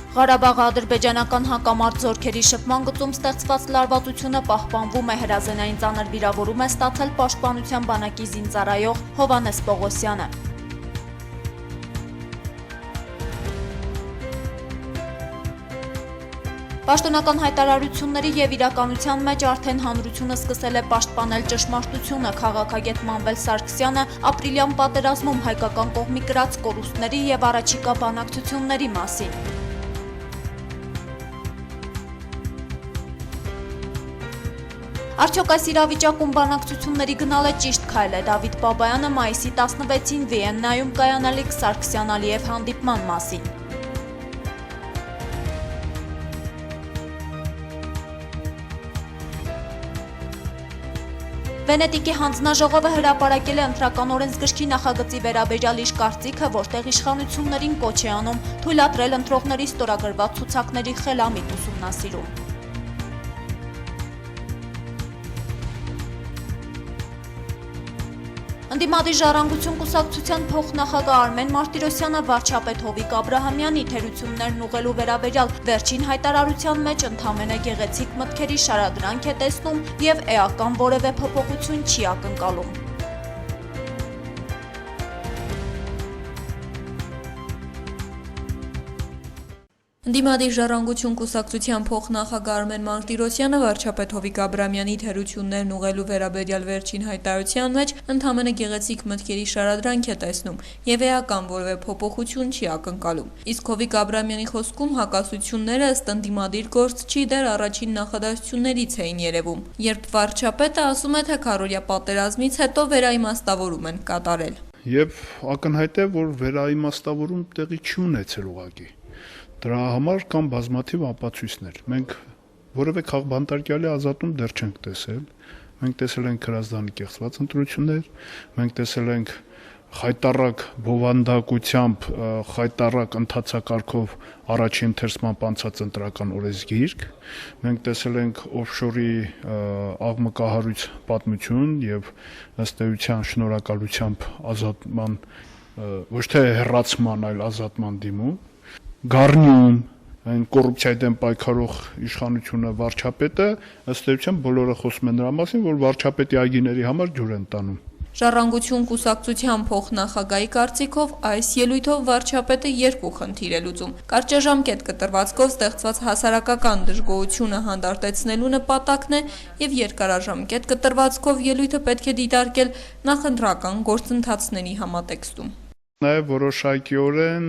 Ղարաբաղի ադրբեջանական հակամարտ զորքերի շփման գծում ստեղծված լարվածությունը պահպանվում է, հրազենային ծանր վիրավորում է ստացել պաշտպանության բանակի զինծառայող Հովհաննես Պողոսյանը։ Պաշտոնական հայտարարությունների եւ իրականության մեջ արդեն հանրությունը սկսել է պաշտպանել ճշմարտությունը։ Քաղաքագետ Մանվել Սարգսյանը ապրիլյան պատերազմում հայկական կողմի կրած կորուստների եւ առաջիկա բանակցությունների մասին։ Արդյոք այս իրավիճակում բանակցությունների գնալը ճիշտ քայլ է։ Դավիթ Բաբայանը մայիսի 16-ին Վիեննայում կայանալիք Սարգսյան-Ալիև հանդիպման մասին։ Վենետիկի հանձնաժողովը հրապարակել է ընտրական օրենսգրքի նախագծի վերաբերյալ իր կարծիքը, որտեղ իշխանություններին կոչ է անում թույլատրել ընտրողների ստորագրված ցուցակների խելամիտ ուսումնասիրում։ Ընդդիմադիր ժառանգություն կուսակցության փոխնախագահ Արմեն Մարտիրոսյանը վարչապետ Հովիկ Աբրահամյանի թերություններն ուղղելու վերաբերյալ վերջին հայտարարության մեջ ընդամենը գեղեցիկ մտքերի շարադրանք է տեսնում եւ էական որևէ փոփոխություն չի ակնկալում։ Ընդդիմադիր ժառանգություն կուսակցության փոխնախագահ Արմեն Մարտիրոսյանը վարչապետ Հովիկ Աբրահամյանի թերություններն ուղղելու վերաբերյալ վերջին հայտարարության մեջ ընդամենը գեղեցիկ մտքերի շարադրանք է տեսնում եւ էական որևէ փոփոխություն չի ակնկալում։ Իսկ Հովիկ Աբրահամյանի խոսքում հակասությունները ըստ ընդդիմադիր գործչի դեռ առաջին նախադասություններից էին երևում, երբ վարչապետը ասում է, թե քառօրյա պատերազմից հետո վերաիմաստավորում են կատարել։ Եվ ակնհայտ է, որ վերաիմաստավորում տեղի չի ունեցել ուղղակի։ Դրա համար կան բազմաթիվ ապացույցներ։ Մենք որևէ քաղբանտարկյալի ազատում դեռ չենք տեսել։ Մենք տեսել ենք Հրազդանի կեղծված ընտրություններ, մենք տեսել ենք խայտառակ բովանդակությամբ, խայտառակ ընթացակարգով առաջին ընթերցման անցած ընտրական օրենսգիրք, մենք տեսել ենք օֆշորի աղմկահարույց պատմություն եւ ըստ էության շնորհակալությամբ ազատման, ոչ թե հեռացման, այլ ազատման դիմում։ Գառնիում այն կոռուպցիայի դեմ պայքարող իշխանությունը վարչապետը ըստ էության բոլորը խոսում են նրա մասին, որ վարչապետի այգիների համար ջուր են տանում։ Ժառանգություն կուսակցության փոխնախագահի կարծիքով այս ելույթով վարչապետը երկու խնդիր է լուծում։ Կարճաժամկետ կտրվածքով ստեղծված հասարակական դժգոհությունը հանդարտեցնելու նպատակն է եւ երկարաժամկետ կտրվածքով ելույթը պետք է դիտարկել նախընտրական գործընթացների համատեքստում։ Նաեւ որոշակիորեն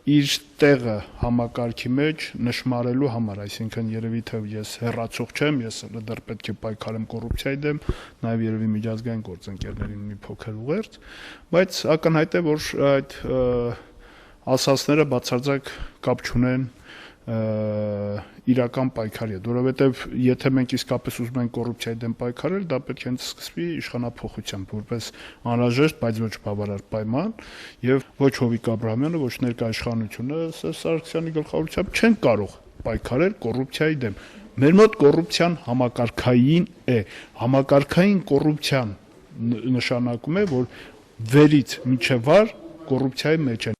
իր տեղը համակարգի մեջ նշмарելու համար, այսինքն երևի թե ես հեռացող չեմ, ես դեռ պետք է պայքարեմ կոռուպցիայի դեմ, նաև երևի միջազգային գործընկերներին մի փոքր ուղերձ, բայց ակնհայտ է, որ այդ ասացները բացարձակ կապ չունեն իրական պայքարի հետ, որովհետև եթե մենք իսկապես ուզում ենք կոռուպցիայի դեմ պայքարել, դա պետք է սկսվի իշխանափոխությամբ, որպես անհրաժեշտ, բայց ոչ բավարար պայման, եւ ոչ Հովիկ Աբրահամյանը, ոչ ներկա իշխանությունը Սարգսյանի գլխավորությամբ չեն կարող պայքարել կոռուպցիայի դեմ։ Մեր մոտ կոռուպցիան համակարգային է, համակարգային կոռուպցիան նշանակում է, որ վերից մինչև վար կոռուպցիայի մեջ են։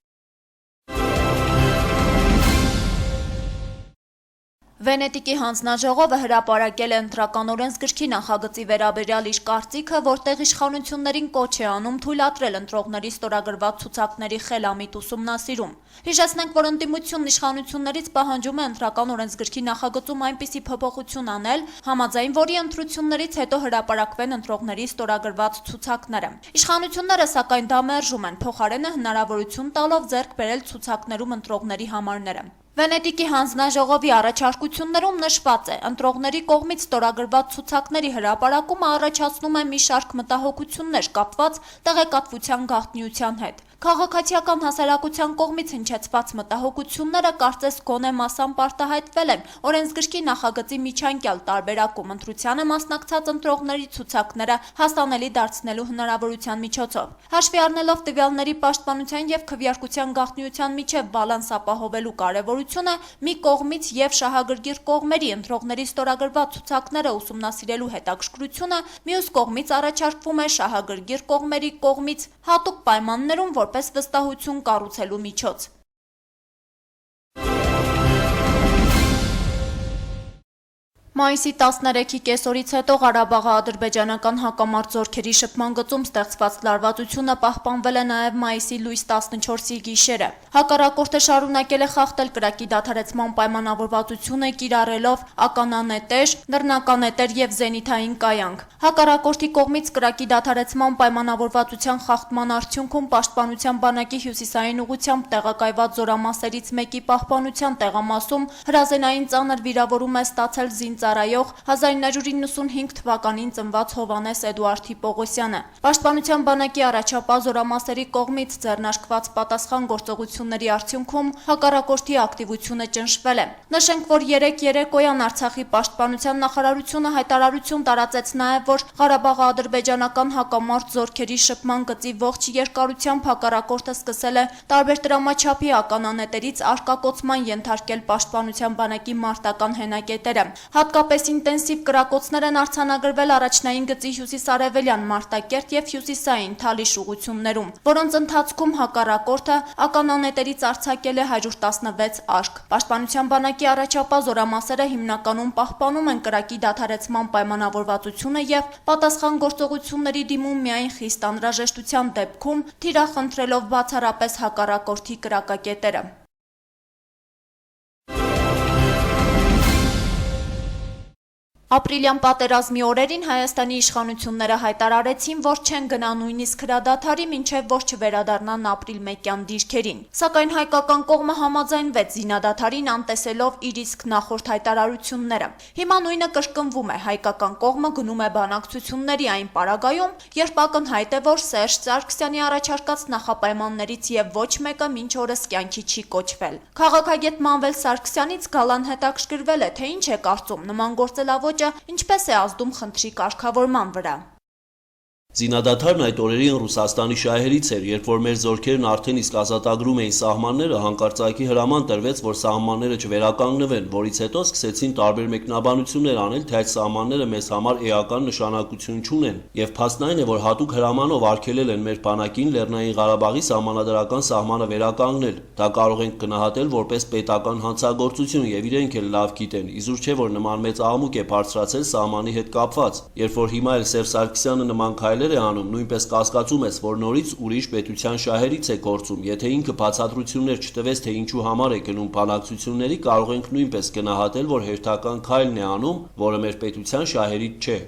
Վենետիկի հանձնաժողովը հրապարակել է ընտրական օրենսգրքի նախագծի վերաբերյալ իր կարծիքը, որտեղ իշխանություններին կոչ է անում թույլատրել ընտրողների ստորագրված ցուցակների խելամիտ ուսումնասիրում։ Հիշեցնենք, որ ընդդիմությունն իշխանություններից պահանջում է ընտրական օրենսգրքի նախագծում այնպիսի փոփոխություն անել, համաձայն որի ընտրություններից հետո հրապարակվեն ընտրողների ստորագրված ցուցակները։ Իշխանությունները սակայն դա մերժում են, փոխարենը հնարավորություն տալով ձեռք բերել ցուցակներում ընտրողների համարները։ Վենետիկի հանձնաժողովի առաջարկություններում նշված է, ընտրողների կողմից ստորագրված ցուցակների հրապարակումը առաջացնում է մի շարք մտահոգություններ կապված տեղեկատվության գաղտնիության հետ։ Քաղաքացիական հասարակության կողմից հնչեցված մտահոգությունները կարծես գոնե մասամբ արտահայտվել են օրենսգրքի նախագծի միջանկյալ տարբերակում ընտրությանը մասնակցած ընտրողների ցուցակները հասանելի դարձնելու հնարավորության միջոցով։ Հաշվի առնելով տվյալների պաշտպանության եւ քվեարկության գաղտնիության միջև բալանս ապահովելու կարեւորությունը, մի կողմից եւ շահագրգիռ կողմերի ընտրողների ստորագրված ցուցակները ուսումնասիրելու հետաքրքրությունը, մյուս կողմից առաջարկվում է շահագրգիռ կողմերի կողմից հատուկ պայմաններում որպես վստահություն կառուցելու միջոց։ Մայիսի 13-ի կեսօրից հետո Ղարաբաղի ադրբեջանական հակամարտ զորքերի շփման գծում ստեղծված լարվածությունը պահպանվել է նաև մայիսի լույս 14-ի գիշերը։ Հակառակորդը շարունակել է խախտել կրակի դադարեցման պայմանավորվածությունը, կիրառելով ականանետեր, նռնականետեր և զենիթային կայանք։ Հակառակորդի կողմից կրակի դադարեցման պայմանավորվածության խախտման արդյունքում Պաշտպանության բանակի հյուսիսային ուղղությամբ տեղակայված զորամասերից մեկի պահպանության տեղամասում հրազենային ծանր վիրավորում է ստացել զինծառայող 1995 թվականին ծնված Հովհաննես Էդուարդ Պողոսյանը։ Պաշտպանության բանակի առաջապահ զորամասերի կողմից ձեռնարկված պատասխան գործողությունների արդյունքում հակառակորդի ակտիվությունը ճնշվել է։ Նշենք, որ 3 երեկոյան Արցախի պաշտպանության նախարարությունը հայտարարություն տարածեց նաև, որ Ղարաբաղի ադրբեջանական հակամարտ զորքերի շփման գծի ողջ երկարությամբ հակառակորդը սկսել է տարբեր տրամաչափի ականանետերից արկակոծման ենթարկել պաշտպանության բանակի մարտական հենակետերը։ Հատկապես ինտենսիվ կրակոցներ են արձանագրվել առաջնային գծի հյուսիսարևելյան Մարտակերտ և հյուսիսային Թալիշ ուղղություններում, որոնց ընթացքում հակառակորդը ականանետերից արձակել է 116 արկ։ Պաշտպանության բանակի առաջապահ զորամասերը հիմնականում պահպանում են կրակի դադարեցման պայմանավորվածությունը և պատասխան գործողությունների դիմում միայն խիստ անհրաժեշտության դեպքում թիրախնդրելով բացառապես հակառակորդի կրակակետերը։ Ապրիլյան պատերազմի օրերին Հայաստանի իշխանությունները հայտարարեցին, որ չեն գնա նույնիսկ հրադադարի, մինչև որ չվերադառնան ապրիլ 1-յան դիրքերին։ Սակայն հայկական կողմը համաձայնվեց զինադադարին, անտեսելով իր իսկ նախորդ հայտարարությունները։ Հիմա նույնը կրկնվում է, հայկական կողմը գնում է բանակցությունների այն պարագայում, երբ ակնհայտ է, որ Սերժ Սարգսյանի առաջարկած նախապայմաններից և ոչ մեկը մինչ օրս կյանքի չի կոչվել։ Քաղաքագետ Մանվել Սարգսյանից Գալան հետաքրքրվել է, թե ինչ է կարծում նման գործելավոճ ինչպես է ազդում խնդրի կարգավորման վրա։ Զինադադարն այդ օրերին Ռուսաստանի շահերից էր, երբ որ մեր զորքերն արդեն իսկ ազատագրում էին սահմանները, հանկարծակի հրաման տրվեց, որ սահմանները չվերականգնվեն, որից հետո սկսեցին տարբեր մեկնաբանություններ անել, թե այդ սահմանները մեզ համար էական նշանակություն չունեն, եւ փաստն այն է, որ հատուկ հրամանով արգելել են մեր բանակին Լեռնային Ղարաբաղի սահմանադրական սահմանը վերականգնել։ Դա կարող ենք գնահատել որպես պետական հանցագործություն եւ իրենք էլ լավ գիտեն, իզուր չէ որ նման մեծ աղմուկ է բարձրացել սահմանի հետ կապված, երբ որ հիմա էլ Սերժ Սարգսյանը նման քայլեր է անում, նույնպես կասկածում ես, որ նորից ուրիշ պետության շահերից է գործում, եթե ինքը բացատրություններ չտվեց, թե ինչու համար է գնում բանակցությունների, կարող ենք նույնպես գնահատել, որ հերթական քայլն է անում, որը մեր պետության շահերից չէ։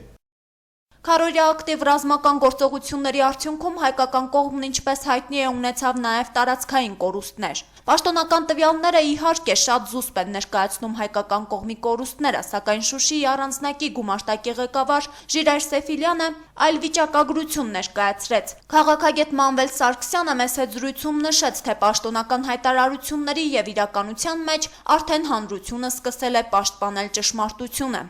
Քարորյա ակտիվ ռազմական գործողությունների արդյունքում հայկական կողմն ինչպես հայտնի է ունեցավ նաև տարածքային կորուստներ։ Պաշտոնական տվյալները իհարկե շատ զուսպ են ներկայացնում հայկական կողմի կորուստները, սակայն Շուշիի առանձնակի գումարտակի ղեկավար Ժիրայր Սեֆիլյանը այլ վիճակագրություն ներկայացրեց։ Քաղաքագետ Մանվել Սարգսյանը մեծ հետ զրույցում նշեց, թե պաշտոնական հայտարարությունների և իրականության մեջ արդեն հանրությունը սկսել է պաշտպանել ճշմարտությունը։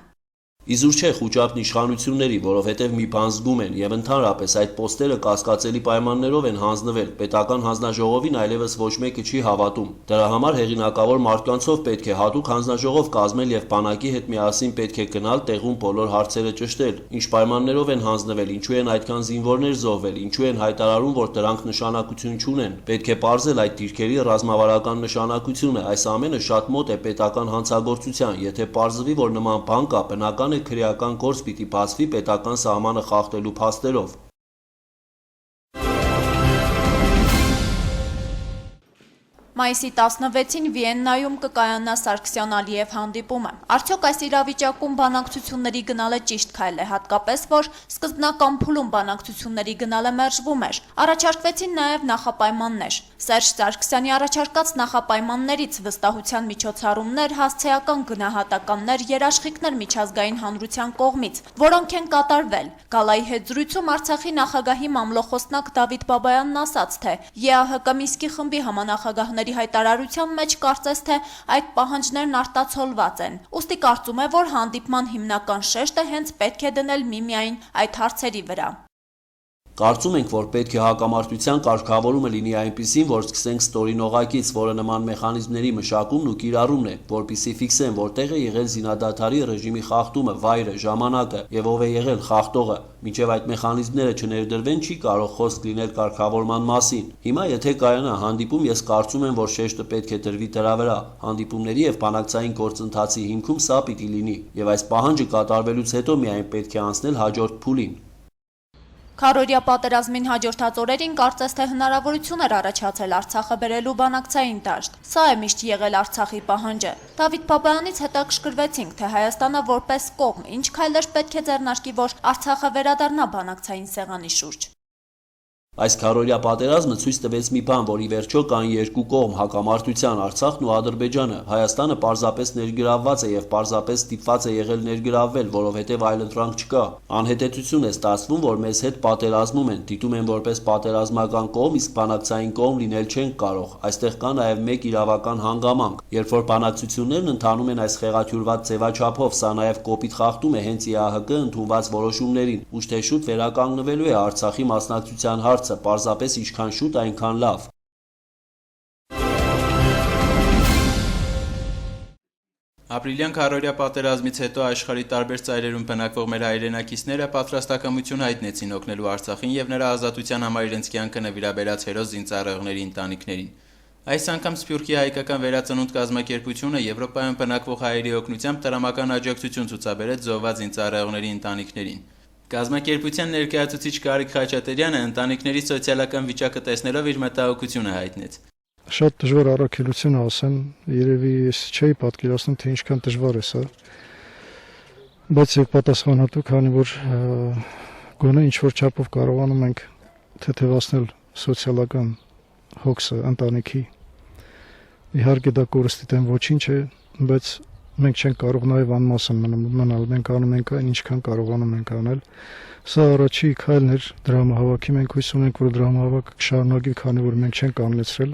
Իզուր չէ խուճապն իշխանությունների, որովհետև մի բան զգում են եւ ընդհանրապես այդ պոստերը կասկածելի պայմաններով են հանձնվել, պետական հանձնաժողովին այլևս ոչ մեկը չի հավատում։ Դրա համար հեղինակավոր մարդկանցով պետք է հատուկ հանձնաժողով կազմել եւ բանակի հետ միասին պետք է գնալ տեղում բոլոր հարցերը ճշտել, ինչ պայմաններով են հանձնվել, ինչու են այդքան զինվորներ զոհվել, ինչու են հայտարարում, որ դրանք նշանակություն չունեն։ Պետք է պարզել այդ դիրքերի ռազմավարական նշանակությունը, այս ամենը շատ մոտ է պետական հանցագործության, եթե պարզվի, որ նման բան կա, բնական քրեական գործ պիտի բացվի պետական սահմանը խախտելու փաստերով։ Մայիսի 16-ին Վիեննայում կկայանա Սարգսյան-Ալիև հանդիպումը։ Արդյոք այս իրավիճակում բանակցությունների գնալը ճիշտ քայլ է, հատկապես որ սկզբնական փուլում բանակցությունների գնալը մերժվում էր։ Առաջարկվեցին նաև նախապայմաններ։ Սերժ Սարգսյանի առաջարկած նախապայմաններից վստահության միջոցառումներ, հասցեական գնահատականներ, երաշխիքներ միջազգային հանրության կողմից, որոնք են կատարվել։ Գալայի հետ զրույցում Արցախի նախագահի մամլոխոսնակ Դավիթ Բաբայանն ասաց, թե ԵԱՀԿ Մինսկի խմբի համանախագահների հայտարարության մեջ կարծես թե այդ պահանջներն արտացոլված են։ Ուստի կարծում է, որ հանդիպման հիմնական շեշտը հենց պետք է դնել միմիայն այդ հարցերի վրա։ Կարծում ենք, որ պետք է հակամարտության կարգավորումը լինի այնպիսին, որ սկսենք ստորին որը նման մեխանիզմների մշակումն ու կիրառումն է, որպեսզի ֆիքսեն որտեղ է եղել զինադադարի ռեժիմի խախտումը, վայրը, ժամանակը եւ ով է եղել խախտողը, մինչեւ այդ մեխանիզմները չներդրվեն չի կարող խոսք լինել կարգավորման մասին։ Հիմա եթե կայանա հանդիպում, ես կարծում եմ, որ շեշտը պետք է դրվի դրա վրա։ Հանդիպումների եւ բանակցային գործընթացի հիմքում սա պիտի լինի եւ այս պահանջը կատարվելուց հետո միայն պետք է անցնել հաջորդ փուլին։ Քարորիա պատերազմին հաջորդած օրերին կարծես թե հնարավորություն էր առաջացել Արցախը բերելու բանակցային դաշտ։ Սա է միշտ եղել Արցախի պահանջը։ Դավիթ Բաբայանից հետաքրքրվեցինք, թե Հայաստանը որպես կողմ ինչ քայլեր պետք է ձեռնարկի, որ Արցախը վերադառնա բանակցային սեղանի շուրջ։ Այս քարորիա պատերազմը ցույց տվեց մի բան, որ ի վերջո կան երկու կողմ հակամարտության՝ Արցախն ու Ադրբեջանը։ Հայաստանը պարզապես ներգրավված է եւ պարզապես ստիպված է եղել ներգրավվել, որովհետեւ այլընտրանք չկա։ Անհետեցություն է ստացվում, որ մեզ հետ պատերազմում են, դիտում են որպես պատերազմական կողմ, իսկ բանակցային կողմ լինել չեն կարող։ Այստեղ կա նաեւ մեկ իրավական հանգամանք։ Երբ որ բանակցություններն ընթանում են այս խեղաթյուրված ձևաչափով, սա նաեւ կոպիտ խախտում է հենց ԻԱՀԿ ընդունված որոշումներին։ Ուշ թե շուտ վերականգնվելու է Արցախի մասնակցության հարցը, պարզապես ինչքան շուտ, այնքան լավ։ Ապրիլյան քարորիա պատերազմից հետո աշխարհի տարբեր ծայրերում բնակվող մեր հայրենակիցները պատրաստակամություն հայտնեցին օգնելու Արցախին եւ նրա ազատության համար իրենց կյանքը նվիրաբերած հերոս զինծառայողների ընտանիքներին։ Այս անգամ Սփյուռքի հայկական վերածնունդ կազմակերպությունը Եվրոպայում բնակվող հայերի օգնությամբ տրամական աջակցություն ցուցաբերեց զոհված զինծառայողների ընտանիքներին։ Կազմակերպության ներկայացուցիչ Կարիկ Խաչատրյանը ընտանիքների սոցիալական վիճակը տեսնելով իր մտահոգությունը հայտնեց։ Շատ դժվար առաքելություն ասեմ, երևի ես չէի պատկերացնում, թե ինչքան դժվար է սա։ Բայց եք պատասխանատու, քանի որ գոնե ինչ-որ չափով կարողանում ենք թեթևացնել սոցիալական հոգսը ընտանիքի։ Իհարկե դա կորստի դեմ ոչինչ է, բայց մենք չենք կարող նաև անմասն մնալ, մենք անում ենք այն, ինչքան կարողանում ենք անել։ Սա առաջի քայլն էր դրամահավաքի, մենք հույս ունենք, որ դրամահավաքը կշարունակի, քանի որ մենք չենք կանգնեցրել։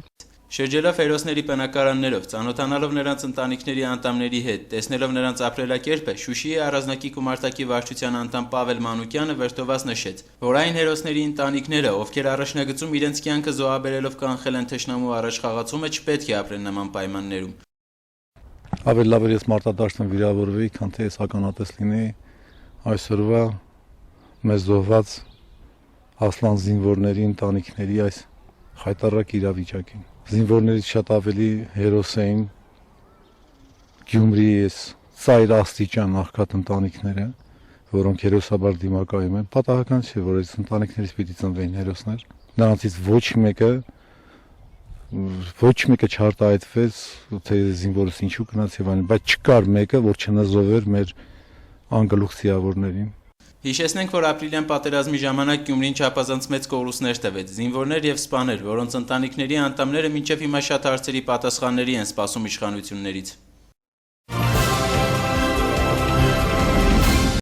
Շրջելով հերոսների բնակարաններով, ծանոթանալով նրանց ընտանիքների անդամների հետ, տեսնելով նրանց ապրելակերպը, Շուշիի առանձնակի գումարտակի վարչության անդամ Պավել Մանուկյանը վերջովաց նշեց, որ այն հերոսների ընտանիքները, ովքեր առաջնագծում իրենց կյանքը զոհաբերելով կանխել են թշնամու առաջխաղացումը, չպետք է ապրեն նման պայմաններում։ Ավելի լավ է ես մարտադաշտում վիրավորվեի, քան թե ես ականատես լինեի այսօրվա մեզ զոհված Ասլան զինվորների ընտանիքների այս խայտառակ իրավիճակին։ Զինվորներից շատ ավելի հերոս էին Գյումրիի այս ծայր աստիճան աղքատ ընտանիքները, որոնք հերոսաբար դիմակայում են։ Պատահական չէ, որ այս ընտանիքներից պիտի ծնվեին հերոսներ։ Նրանցից ոչ մեկը չարտահայտվեց, թե զինվորս ինչու գնաց եւ այլն, բայց չկար մեկը, որ չնազովեր մեր անգլուխ զինվորներին։ Հիշեցնենք, որ ապրիլյան պատերազմի ժամանակ Գյումրին չափազանց մեծ կորուստներ տվեց, զինվորներ եւ սպաներ, որոնց ընտանիքների անդամները մինչեւ հիմա շատ հարցերի պատասխանների են սպասում իշխանություններից։